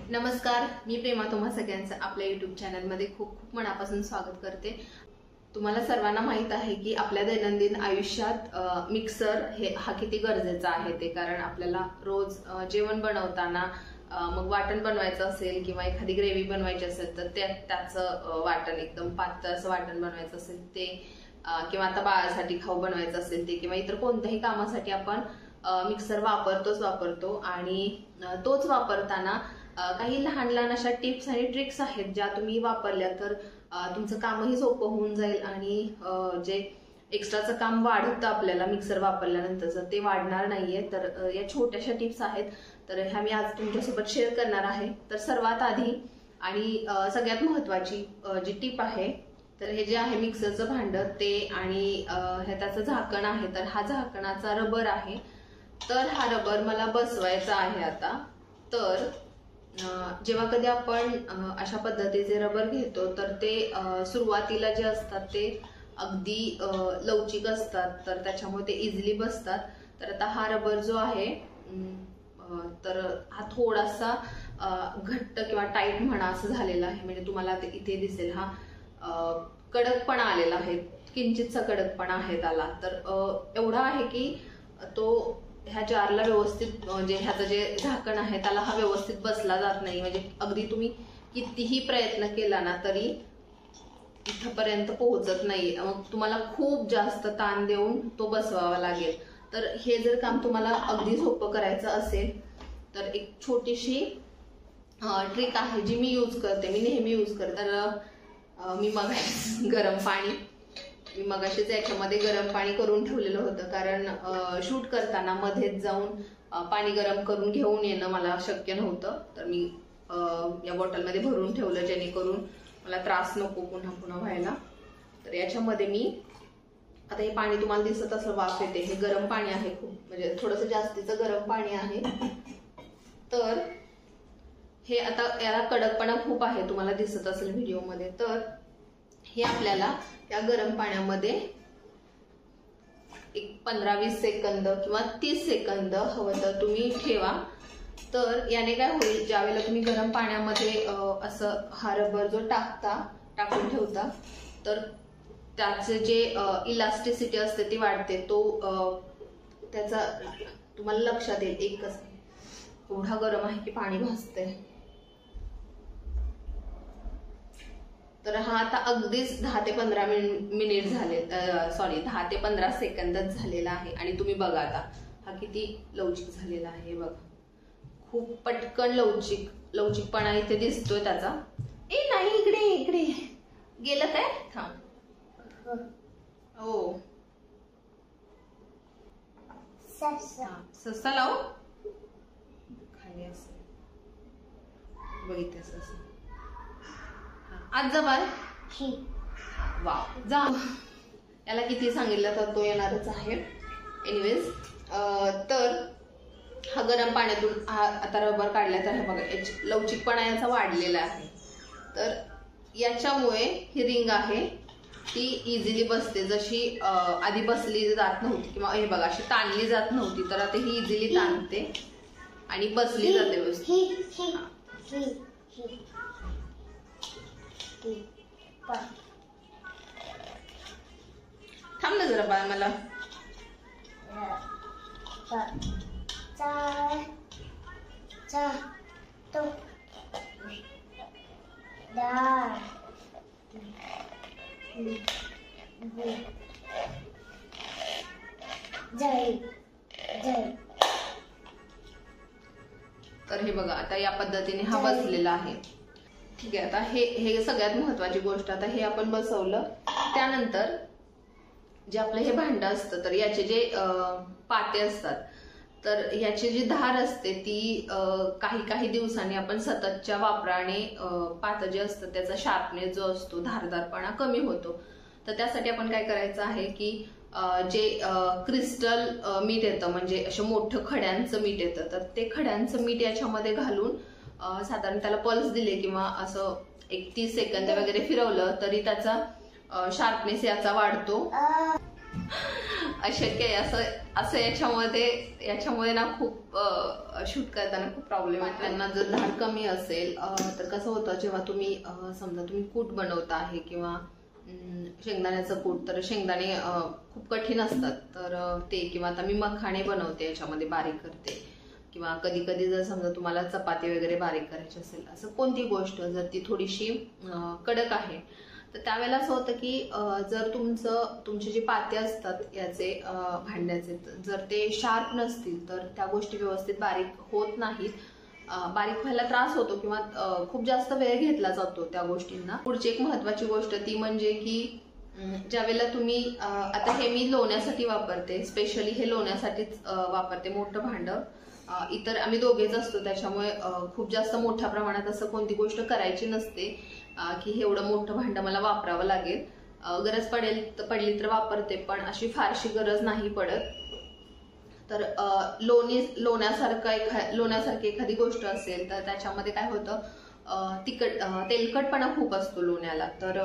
नमस्कार, मी प्रेमा तुम्हा सगळ्यांचं आपल्या YouTube चॅनलमध्ये खूप खूप मनापासून स्वागत करते। तुम्हाला सर्वांना माहित आहे की आपल्या दैनंदिन आयुष्यात मिक्सर हा किती गरजेचा आहे ते, कारण आपल्याला रोज जेवण बनवताना मग वाटण बनवायचं असेल किंवा एखादी ग्रेव्ही बनवायची असेल तर त्याचं वाटण एकदम पातळ असं वाटण बनवायचं असेल ते, किंवा आता बाळासाठी खाऊ बनवायचं असेल ते, किंवा इतर कोणत्याही कामासाठी आपण मिक्सर वापरतो आणि तोच वापरताना काही लहान लहान अशा टिप्स आणि ट्रिक्स आहेत ज्या तुम्ही वापरल्या तर तुमचं कामही सोपं होऊन जाईल आणि जे एक्स्ट्राचं काम वाढतं आपल्याला मिक्सर वापरल्यानंतरचं ते वाढणार नाहीये। तर या छोट्याशा टिप्स आहेत, तर ह्या मी आज तुमच्यासोबत शेअर करणार आहे। तर सर्वात आधी आणि सगळ्यात महत्त्वाची जी टिप आहे, तर हे जे आहे मिक्सरचं भांडं ते आणि हे त्याचं झाकण आहे, तर हा झाकणाचा रबर आहे। तर हा रबर मला बसवायचा आहे आता। तर जेव्हा कधी आपण अशा पद्धतीचे रबर घेतो तर ते सुरुवातीला जे असतात ते अगदी लवचिक असतात, तर त्याच्यामुळे ते इझिली बसतात। तर आता हा रबर जो आहे तर हा थोडासा घट्ट किंवा टाईट म्हणा असं झालेला आहे, म्हणजे तुम्हाला इथे दिसेल हा कडकपणा आलेला आहे, किंचितसा कडकपणा आहे त्याला। तर एवढा आहे की तो ह्या जारला व्यवस्थित म्हणजे ह्याचं जे झाकण आहे त्याला हा व्यवस्थित बसला जात नाही, म्हणजे अगदी तुम्ही कितीही प्रयत्न केला ना तरी इथपर्यंत पोहोचत नाही, मग तुम्हाला खूप जास्त ताण देऊन तो बसवावा लागेल। तर हे जर काम तुम्हाला अगदी सोपं करायचं असेल तर एक छोटीशी ट्रिक आहे जी मी यूज करते, मी नेहमी यूज करते। तर मी मगाशीच याच्यामध्ये गरम पाणी करून ठेवलेलं होतं, कारण शूट करताना मध्येच जाऊन पाणी गरम करून घेऊन येणं मला शक्य नव्हतं। तर मी या बॉटलमध्ये भरून ठेवलं जेणेकरून मला त्रास नको पुन्हा व्हायला। तर याच्यामध्ये मी आता हे पाणी तुम्हाला दिसत असं वाफ येते, हे गरम पाणी आहे, खूप म्हणजे थोडंसं जास्तीचं गरम पाणी आहे। तर हे आता याला कडकपणा खूप आहे, तुम्हाला दिसत असेल व्हिडिओमध्ये। तर हे आपल्याला या गरम पाण्यामध्ये एक 15-20 सेकंद किंवा 30 सेकंद हवं तर तुम्ही ठेवा। तर याने काय होईल, ज्यावेळेला तुम्ही गरम पाण्यामध्ये असं हा रबर जो टाकून ठेवता तर त्याचे जे इलास्टिसिटी असते ती वाढते, तो त्याचा तुम्हाला लक्षात येईल। एकच एवढा गरम आहे की पाणी भासते। तर हा आता अगदीच 10 ते 15 मिनिट झाले, 10 ते 15 सेकंदच झालेला आहे। आणि तुम्ही बघा आता हा किती लवचिक झालेला आहे, बघा खूप पटकन लवचिकपणा इथे दिसतोय त्याचा। नाही, इकडे गेलं काय, थांब। हो, ससा लाव खाली असं बघितलं ससा आज जा बाळ, वाव जा। याला किती सांगितलं तर तो येणारच आहे। एनिवेज, तर हा गरम पाण्यातून हा आता रबर काढला तर हा बघा लवचिकपणा याचा वाढलेला आहे। तर याच्यामुळे ही रिंग आहे ती इझिली बसते, जशी आधी बसली जात नव्हती किंवा हे बघा अशी ताणली जात नव्हती, तर आता ही इझिली ताणते आणि बसली जाते व्यवस्थित। थांब ना जरा बाळ, मला तर हे बघा आता या पद्धतीने हा बसलेला आहे। ठीक आहे, आता हे सगळ्यात महत्वाची गोष्ट, आता हे आपण बसवलं त्यानंतर जे आपलं हे भांडं असतं तर याचे जे पाते असतात तर याची जी धार असते ती काही दिवसांनी आपण सततच्या वापराने पातं जे असतं त्याचा शार्पनेस जो असतो, धारदारपणा कमी होतो। तर त्यासाठी आपण काय करायचं आहे की जे क्रिस्टल मीठ येतं, म्हणजे असं मोठं खड्यांचं मीठ येतं, तर ते खड्यांचं मीठ याच्यामध्ये घालून साधारण त्याला पल्स दिले किंवा असं एक 30 सेकंद वगैरे फिरवलं तरी त्याचा शार्पनेस याचा वाढतो। अशक्य आहे असं याच्यामुळे ना खूप शूट करताना खूप प्रॉब्लेम येतो. त्यांना जर धार कमी असेल तर कसं होतं, जेव्हा तुम्ही समजा तुम्ही कूट बनवता आहे किंवा शेंगदाण्याचं कूट, तर शेंगदाणे खूप कठीण असतात, तर ते किंवा आता मी मखाणे बनवते याच्यामध्ये बारीक करते, किंवा कधी कधी जर समजा तुम्हाला चपाती वगैरे बारीक करायची असेल, असं कोणती गोष्ट जर ती थोडीशी कडक आहे, तर त्यावेळेला असं होतं की जर तुमचे जे पाते असतात याचे भांड्याचे, जर ते शार्प नसतील तर त्या गोष्टी व्यवस्थित बारीक होत नाहीत. बारीक व्हायला त्रास होतो किंवा खूप जास्त वेळ घेतला जातो त्या गोष्टींना. पुढची एक महत्वाची गोष्ट ती म्हणजे की ज्या वेळेला तुम्ही आता हे मी लोण्यासाठी वापरते, स्पेशली हे लोण्यासाठीच वापरते मोठं भांड. इतर आम्ही दोघेच असतो त्याच्यामुळे खूप जास्त मोठ्या प्रमाणात असं कोणती गोष्ट करायची नसते की हे एवढं मोठं भांड मला वापरावं लागेल. गरज पडली तर वापरते, पण अशी फारशी गरज नाही पडत. तर लोण्यासारखी एखादी गोष्ट असेल तर त्याच्यामध्ये काय होतं, तेलकटपणा खूप असतो लोण्याला, तर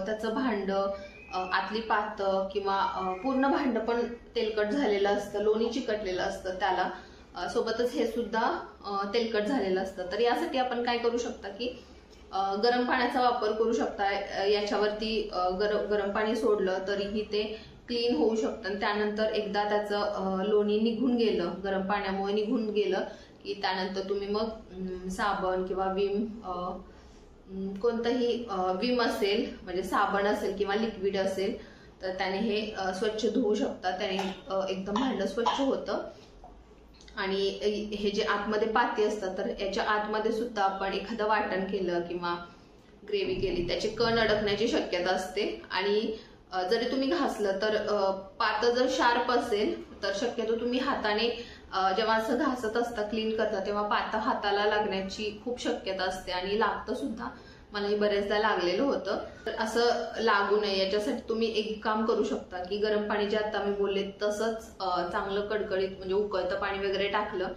त्याचं भांड आतली पात किंवा पूर्ण भांड पण तेलकट झालेलं असतं, लोणी चिकटलेलं असतं त्याला, सोबतच हे सुद्धा तेलकट झालेलं असतं. तर यासाठी आपण काय करू शकता की गरम पाण्याचा वापर करू शकता. याच्यावरती गरम पाणी सोडलं तरीही ते क्लीन होऊ शकतं. आणि त्यानंतर एकदा त्याचं लोणी निघून गेलं, गरम पाण्यामुळे निघून गेलं की त्यानंतर तुम्ही मग साबण किंवा विम, कोणतंही विम असेल म्हणजे साबण असेल किंवा लिक्विड असेल तर त्याने हे स्वच्छ धुवू शकता. त्याने एकदम भांडं स्वच्छ होतं. आणि हे जे आतमध्ये पाती असतात तर याच्या आतमध्ये सुद्धा आपण एखादं वाटण केलं किंवा ग्रेव्ही केली, त्याचे कण अडकण्याची शक्यता असते. आणि जरी तुम्ही घासलं तर पातं जर शार्प असेल तर शक्यतो तुम्ही हाताने जेव्हा असं घासत असता, क्लीन करता, तेव्हा पातं हाताला लागण्याची खूप शक्यता असते आणि लागतं सुद्धा. मलाही बरेचदा लागलेलं होतं. तर असं लागू नये याच्यासाठी तुम्ही एक काम करू शकता की गरम पाणी जे आता मी बोलले तसंच चांगलं कडकडीत म्हणजे उकळतं पाणी वगैरे टाकलं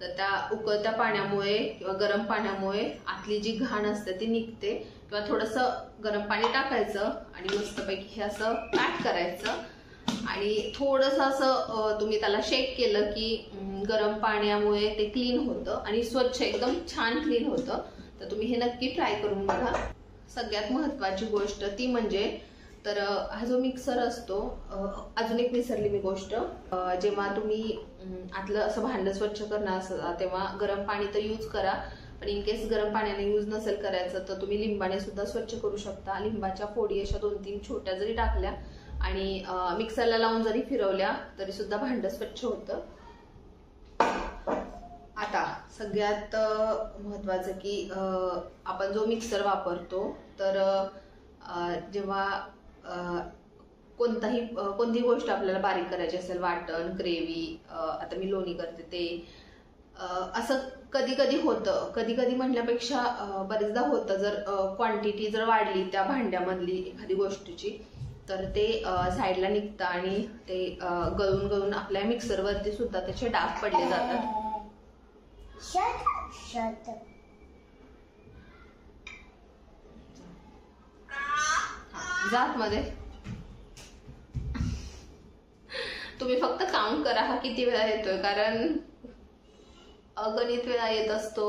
तर त्या उकळत्या पाण्यामुळे किंवा गरम पाण्यामुळे आतली जी घाण असते ती निघते. किंवा थोडंसं गरम पाणी टाकायचं आणि मस्तपैकी हे असं पॅक करायचं आणि थोडंसं असं तुम्ही त्याला शेक केलं की गरम पाण्यामुळे ते क्लीन होतं आणि स्वच्छ एकदम छान क्लीन होतं. तर तुम्ही हे नक्की ट्राय करून बघा. सगळ्यात महत्वाची गोष्ट ती म्हणजे तर हा जो मिक्सर असतो, अजून एक विसरली मी गोष्ट, जेव्हा तुम्ही आतलं असं भांड स्वच्छ करणार असाल तेव्हा गरम पाणी तर यूज करा, पण इन केस गरम पाण्याने यूज नसेल करायचं तर तुम्ही लिंबाने सुद्धा स्वच्छ करू शकता. लिंबाच्या फोडी अशा 2-3 छोट्या जरी टाकल्या आणि मिक्सरला लावून जरी फिरवल्या तरी सुद्धा भांड स्वच्छ होतं. आता सगळ्यात महत्वाचं की आपण जो मिक्सर वापरतो तर जेव्हा कोणती गोष्ट आपल्याला बारीक करायची असेल, वाटण, ग्रेव्ही, आता मी लोणी करते ते, असं कधी कधी होतं, कधी कधी म्हणल्यापेक्षा बरेचदा होतं, जर क्वांटिटी जर वाढली त्या भांड्यामधली एखादी गोष्टीची तर ते साईडला निघतं आणि ते गळून गळून आपल्या मिक्सरवरती सुद्धा त्याचे डाग पडले जातात. जात मध्ये तुम्ही फक्त काउंट करा हा किती वेळा येतोय, कारण अगणित वेळा येत असतो.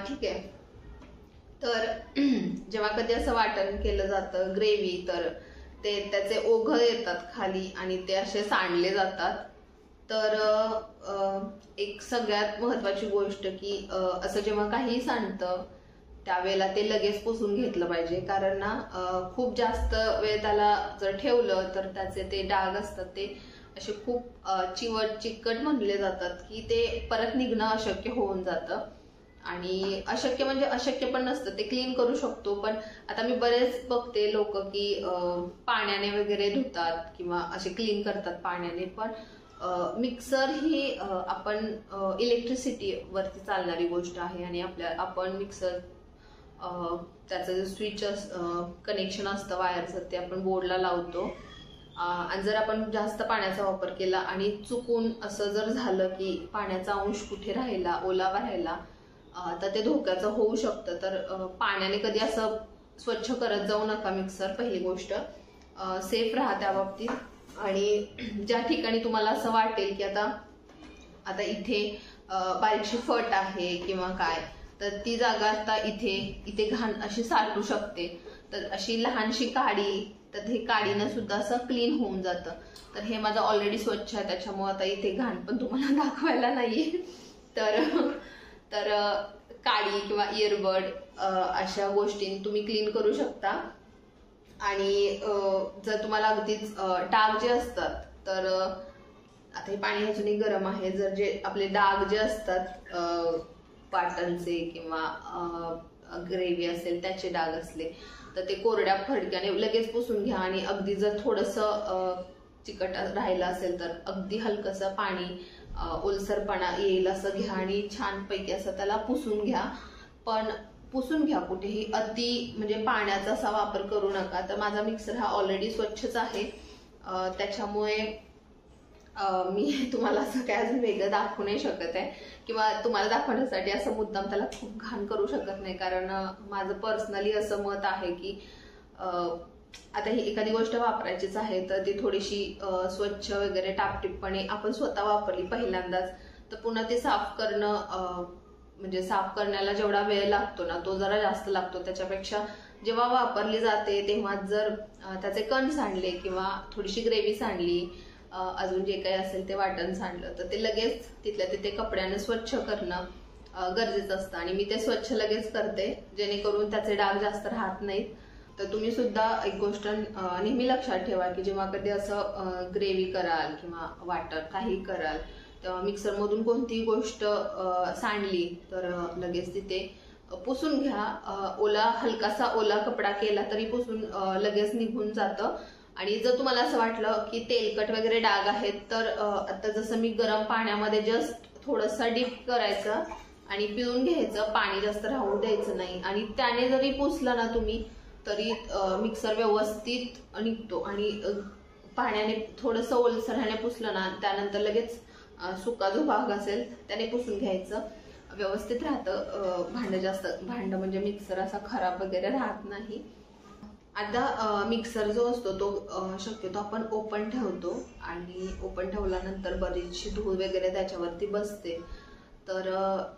ठीक आहे. तर जेव्हा कधी असं वाटण केलं जातं ग्रेव्ही तर ते त्याचे ओघळ येतात खाली आणि ते असे सांडले जातात. तर एक सगळ्यात महत्वाची गोष्ट की असं जेव्हा काही सांडतं त्यावेळेला ते लगेच पुसून घेतलं पाहिजे, कारण ना खूप जास्त वेळ त्याला जर ठेवलं तर त्याचे ते डाग असतात ते असे खूप चिकट म्हणले जातात की ते परत निघणं अशक्य होऊन जातं. आणि अशक्य म्हणजे अशक्य पण नसतं, ते क्लीन करू शकतो. पण आता मी बरेच बघते लोक की पाण्याने वगैरे धुतात किंवा असे क्लीन करतात पाण्याने, पण मिक्सर ही आपण इलेक्ट्रिसिटी वरती चालणारी गोष्ट आहे आणि आपण मिक्सर त्याचं जे स्विच कनेक्शन असतं वायरचं ते आपण बोर्डला लावतो. आणि जर आपण जास्त पाण्याचा वापर केला आणि चुकून असं जर झालं की पाण्याचा अंश कुठे राहिला, ओलावा राहिला, तर ते धोक्याचं होऊ शकतं. तर पाण्याने कधी असं स्वच्छ करत जाऊ नका मिक्सर. पहिली गोष्ट सेफ राहा त्या बाबतीत. आणि ज्या ठिकाणी तुम्हाला असं वाटेल की आता आता इथे बारीकशी फट आहे किंवा काय, तर ती जागा आता इथे घाण अशी साठू शकते. तर अशी लहानशी काडी, तर हे काडीनं सुद्धा असं क्लीन होऊन जातं. तर हे माझं ऑलरेडी स्वच्छ आहे, त्याच्यामुळे आता इथे घाण पण तुम्हाला दाखवायला नाही. तर काडी किंवा इयरबड अशा गोष्टी तुम्ही क्लीन करू शकता. आणि जर तुम्हाला अगदीच डाग जे असतात, तर आता हे पाणी अजूनही गरम आहे, जर जे आपले डाग जे असतात वाटणचे किंवा ग्रेव्ही असेल त्याचे डाग असले, तर ते कोरड्या फडक्याने लगेच पुसून घ्या. आणि अगदी जर थोडंसं चिकट राहिलं असेल तर अगदी हलकसं पाणी, ओलसरपणा येईल असं घ्या आणि छानपैकी असं त्याला पुसून घ्या. पण पुसून घ्या, कुठेही अति म्हणजे पाण्याचा असा वापर करू नका. तर माझा मिक्सर हा ऑलरेडी स्वच्छच आहे, त्याच्यामुळे मी तुम्हाला असं काय अजून वेगळं दाखवू नाही शकत आहे किंवा तुम्हाला दाखवण्यासाठी असं मुद्दाम त्याला खूप घाण करू शकत नाही. कारण माझं पर्सनली असं मत आहे की आता ही एखादी गोष्ट वापरायचीच आहे तर ती थोडीशी स्वच्छ वगैरे टापटीपपणे आपण स्वतः वापरली पहिल्यांदाच, तर पुन्हा ते साफ करणं म्हणजे साफ करण्याला जेवढा वेळ लागतो ना, तो जरा जास्त लागतो. त्याच्यापेक्षा जेव्हा वापरली जाते तेव्हा जर त्याचे कण सांडले किंवा थोडीशी ग्रेव्ही सांडली, अजून जे काही असेल ते वाटण सांडलं, तर ते लगेच तिथल्या तिथे कपड्याने स्वच्छ करणं गरजेचं असतं. आणि मी ते स्वच्छ लगेच करते, जेणेकरून त्याचे डाग जास्त राहत नाहीत. तर तुम्ही सुद्धा एक गोष्ट नेहमी लक्षात ठेवा की जेव्हा कधी असं ग्रेव्ही कराल किंवा वाटण काही कराल, तेव्हा मिक्सरमधून कोणतीही गोष्ट सांडली तर लगेच तिथे पुसून घ्या. हलकासा ओला कपडा केला तरी पुसून लगेच निघून जातं. आणि जर तुम्हाला असं वाटलं की तेलकट वगैरे डाग आहेत, तर आता जसं मी गरम पाण्यामध्ये जस्ट थोडंसं डीप करायचं आणि पिळून घ्यायचं, पाणी जास्त राहू द्यायचं नाही. आणि त्याने जरी पुसलं ना तुम्ही तरी मिक्सर व्यवस्थित निघतो. आणि पाण्याने थोडंसं ओलसराने पुसलं ना, त्यानंतर लगेच सुका जो भाग असेल त्याने पुसून घ्यायचं, व्यवस्थित राहतं भांड म्हणजे मिक्सर असा खराब वगैरे राहत नाही. आता मिक्सर जो असतो तो शक्यतो आपण ओपन ठेवतो आणि ओपन ठेवल्यानंतर बरीचशी धूळ वगैरे त्याच्यावरती बसते, तर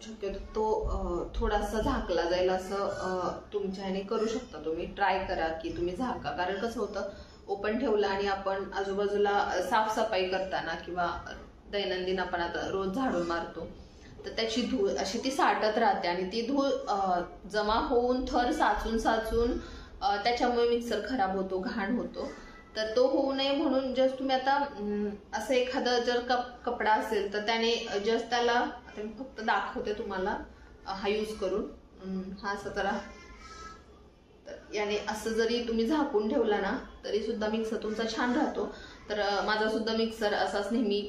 शक्यतो तो थोडासा झाकला जाईल असं तुमच्या ह्याने करू शकता. तुम्ही ट्राय करा की तुम्ही झाका. कारण कसं होतं, ओपन ठेवलं आणि आपण आजूबाजूला साफसफाई करताना किंवा दैनंदिन आपण आता रोज झाडून मारतो, तर त्याची धूळ अशी ती साठत राहते आणि ती धूळ जमा होऊन थर साचून त्याच्यामुळे मिक्सर खराब होतो, घाण होतो. तर तो होऊ नये म्हणून जस्ट तुम्ही आता असं एखादा जर कपडा असेल तर त्याने जस्ट त्याला, आता मी फक्त दाखवते तुम्हाला हा यूज करून, हा असं करा. तर याने असं जरी तुम्ही झाकून ठेवला ना तरी सुद्धा मिक्सर तुमचा छान राहतो. तर माझा सुद्धा मिक्सर असाच नेहमी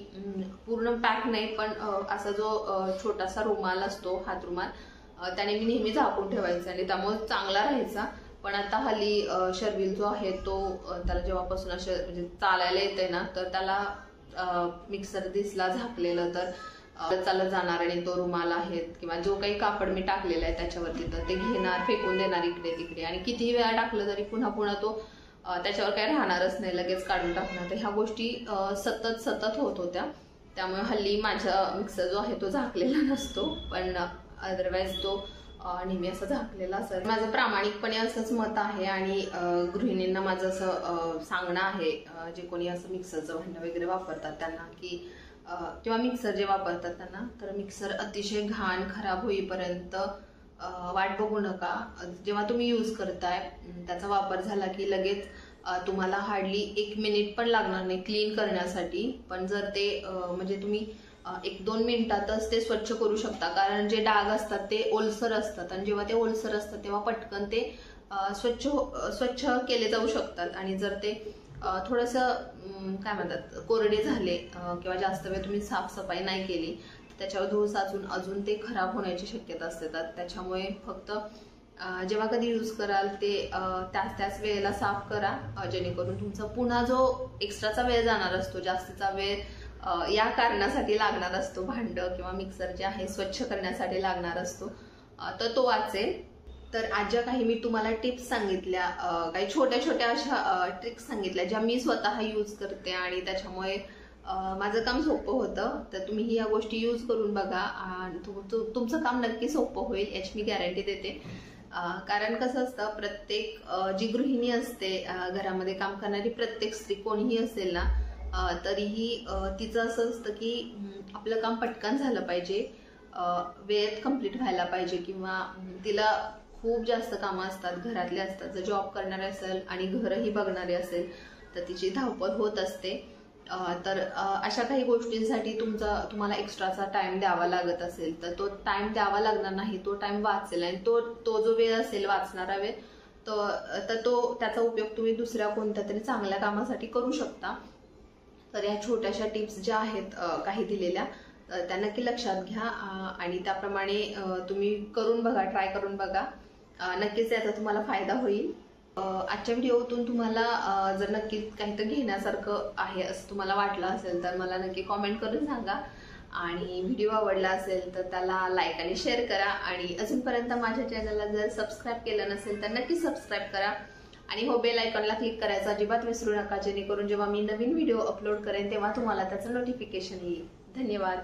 पूर्ण पॅक नाही, पण असा जो छोटासा रुमाल असतो, हात रुमाल, त्याने मी नेहमी झाकून ठेवायचा आणि त्यामुळे चांगला राहायचा. पण आता हल्ली शर्विल जो आहे तो त्याला जेव्हापासून असं म्हणजे चालायला येते ना, तर त्याला मिक्सर दिसला झाकलेलं तर चालत जाणार आणि तो रुमाल आहे किंवा जो काही कापड मी टाकलेला आहे त्याच्यावरती, तर ते घेणार, फेकून देणार इकडे तिकडे. आणि कितीही वेळा टाकलं तरी पुन्हा तो त्याच्यावर काही राहणारच नाही, लगेच काढून टाकणार. तर ह्या गोष्टी सतत होत होत्या. त्यामुळे हल्ली माझा मिक्सर जो आहे तो झाकलेला नसतो, पण अदरवाईज तो नेहमी असं झाकलेला असेल. माझं प्रामाणिकपणे असंच मत आहे आणि गृहिणींना माझं असं सांगणं आहे, जे कोणी असं मिक्सरचं भांडं वगैरे वापरतात त्यांना, की किंवा मिक्सर जे वापरतात त्यांना, तर मिक्सर अतिशय घाण खराब होईपर्यंत वाट बघू नका. जेव्हा तुम्ही यूज करताय त्याचा वापर झाला की लगेच तुम्हाला हार्डली 1 मिनिट पण लागणार नाही क्लीन करण्यासाठी. पण जर ते म्हणजे तुम्ही 1-2 मिनिटातच ते स्वच्छ करू शकता, कारण जे डाग असतात ते ओलसर असतात आणि जेव्हा ते ओलसर असतात तेव्हा पटकन ते स्वच्छ केले जाऊ शकतात. आणि जर ते थोडंसं काय म्हणतात कोरडे झाले किंवा जास्त वेळ तुम्ही साफसफाई नाही केली, त्याच्यावर धूळ साचून अजून ते खराब होण्याची शक्यता असते. त्याच्यामुळे फक्त जेव्हा कधी यूज कराल ते त्याच वेळेला साफ करा, जेणेकरून तुमचा पुन्हा जो एक्स्ट्राचा वेळ जाणार असतो, जास्तीचा वेळ या कारणासाठी लागणार असतो, भांडं किंवा मिक्सर जे आहे स्वच्छ करण्यासाठी लागणार असतो, तर तो वाचेल. तर आज ज्या काही मी तुम्हाला टिप्स सांगितल्या, काही छोट्या छोट्या अशा ट्रिक्स सांगितल्या ज्या मी स्वतः यूज करते आणि त्याच्यामुळे माझं काम सोपं होतं, तर तुम्ही या गोष्टी यूज करून बघा. तुमचं काम नक्की सोपं होईल याची मी गॅरंटी देते. कारण कसं असतं, प्रत्येक जी गृहिणी असते, घरामध्ये काम करणारी प्रत्येक स्त्री कोणीही असेल ना, तरीही तिचं असं असतं की आपलं काम पटकन झालं पाहिजे, वेळेत कम्प्लीट व्हायला पाहिजे, किंवा तिला खूप जास्त कामं असतात, घरातले असतात. जर जॉब करणारे असेल आणि घरही बघणारे असेल तर तिची धावपळ होत असते. तर अशा काही गोष्टींसाठी तुम्हाला एक्स्ट्राचा टाइम द्यावा लागत असेल तर तो टाइम द्यावा लागणार नाही, तो टाइम वाचेल. आणि तो जो वेळ असेल, वाचणारा वेळ, तर त्याचा उपयोग तुम्ही दुसऱ्या कोणत्या तरी चांगल्या कामासाठी करू शकता. तर या छोट्याशा टिप्स ज्या आहेत काही दिलेल्या, त्या नक्की लक्षात घ्या आणि त्याप्रमाणे तुम्ही करून बघा, ट्राय करून बघा. नक्कीच याचा तुम्हाला फायदा होईल. आजच्या व्हिडिओतून तुम्हाला जर नक्की काहीतरी घेण्यासारखं आहे असं तुम्हाला वाटलं असेल तर मला नक्की कॉमेंट करून सांगा. आणि व्हिडिओ आवडला असेल तर त्याला लाईक आणि शेअर करा. आणि अजूनपर्यंत माझ्या चॅनलला जर सबस्क्राईब केलं नसेल तर नक्की सबस्क्राईब करा. आणि हो, बेल आयकॉनला क्लिक करायचं अजिबात विसरू नका, जेणेकरून जेव्हा मी नवीन व्हिडिओ अपलोड करेन तेव्हा तुम्हाला त्याचं नोटिफिकेशन येईल. धन्यवाद.